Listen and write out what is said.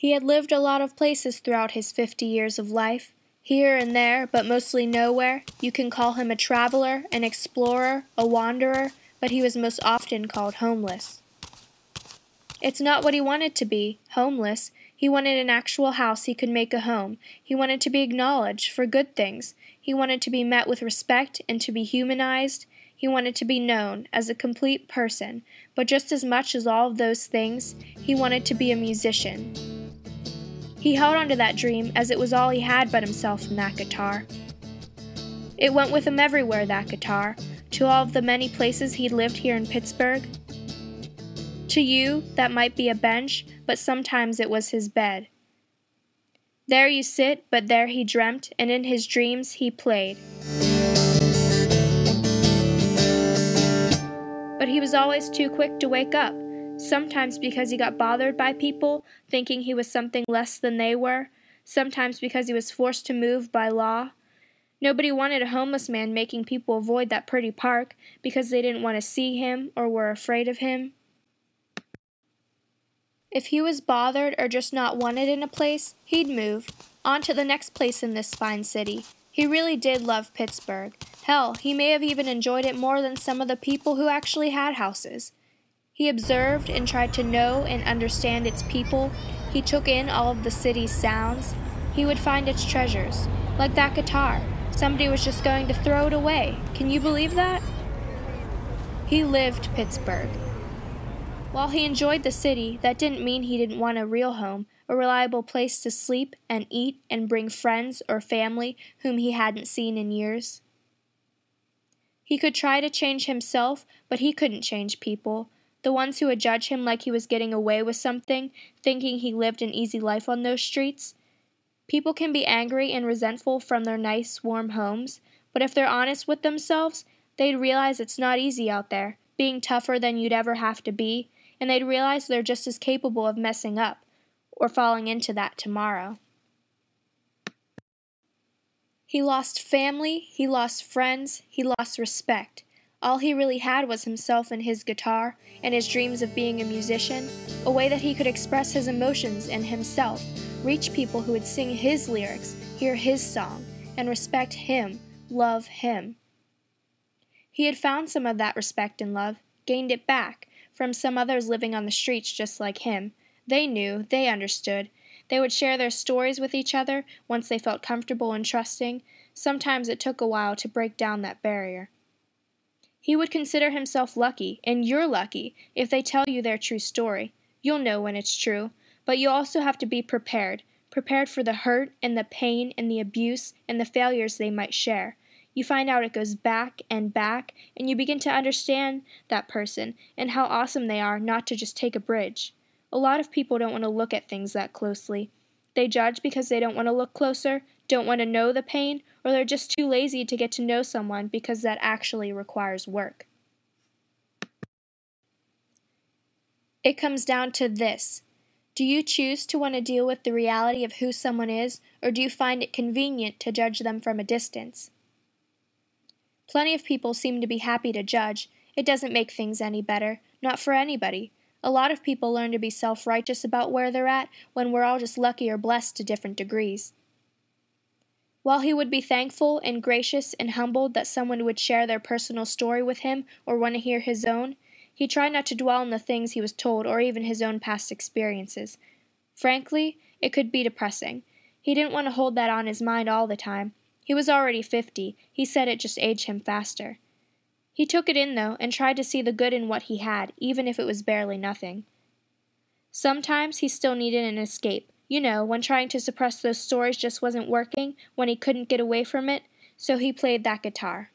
He had lived a lot of places throughout his 50 years of life. Here and there, but mostly nowhere. You can call him a traveler, an explorer, a wanderer, but he was most often called homeless. It's not what he wanted to be, homeless. He wanted an actual house he could make a home. He wanted to be acknowledged for good things. He wanted to be met with respect and to be humanized. He wanted to be known as a complete person, but just as much as all of those things, he wanted to be a musician. He held on to that dream as it was all he had but himself and that guitar. It went with him everywhere, that guitar, to all of the many places he'd lived here in Pittsburgh. To you, that might be a bench, but sometimes it was his bed. There you sit, but there he dreamt, and in his dreams he played. But he was always too quick to wake up, sometimes because he got bothered by people, thinking he was something less than they were, sometimes because he was forced to move by law. Nobody wanted a homeless man making people avoid that pretty park because they didn't want to see him or were afraid of him. If he was bothered or just not wanted in a place, he'd move on to the next place in this fine city. He really did love Pittsburgh. Hell, he may have even enjoyed it more than some of the people who actually had houses. He observed and tried to know and understand its people. He took in all of the city's sounds. He would find its treasures, like that guitar. Somebody was just going to throw it away. Can you believe that? He lived Pittsburgh. While he enjoyed the city, that didn't mean he didn't want a real home, a reliable place to sleep and eat and bring friends or family whom he hadn't seen in years. He could try to change himself, but he couldn't change people. The ones who would judge him like he was getting away with something, thinking he lived an easy life on those streets. People can be angry and resentful from their nice, warm homes, but if they're honest with themselves, they'd realize it's not easy out there, being tougher than you'd ever have to be, and they'd realize they're just as capable of messing up, or falling into that tomorrow. He lost family, he lost friends, he lost respect. All he really had was himself and his guitar, and his dreams of being a musician, a way that he could express his emotions and himself, reach people who would sing his lyrics, hear his song, and respect him, love him. He had found some of that respect and love, gained it back, from some others living on the streets just like him. They knew, they understood. They would share their stories with each other once they felt comfortable and trusting. Sometimes it took a while to break down that barrier. He would consider himself lucky, and you're lucky, if they tell you their true story. You'll know when it's true, but you also have to be prepared for the hurt and the pain and the abuse and the failures they might share. You find out it goes back, and you begin to understand that person and how awesome they are not to just take a bridge. A lot of people don't want to look at things that closely. They judge because they don't want to look closer, don't want to know the pain, or they're just too lazy to get to know someone because that actually requires work. It comes down to this. Do you choose to want to deal with the reality of who someone is, or do you find it convenient to judge them from a distance? Plenty of people seem to be happy to judge. It doesn't make things any better, not for anybody. A lot of people learn to be self-righteous about where they're at when we're all just lucky or blessed to different degrees. While he would be thankful and gracious and humbled that someone would share their personal story with him or want to hear his own, he tried not to dwell on the things he was told or even his own past experiences. Frankly, it could be depressing. He didn't want to hold that on his mind all the time. He was already 50. He said it just aged him faster. He took it in, though, and tried to see the good in what he had, even if it was barely nothing. Sometimes he still needed an escape. You know, when trying to suppress those stories just wasn't working, when he couldn't get away from it, so he played that guitar.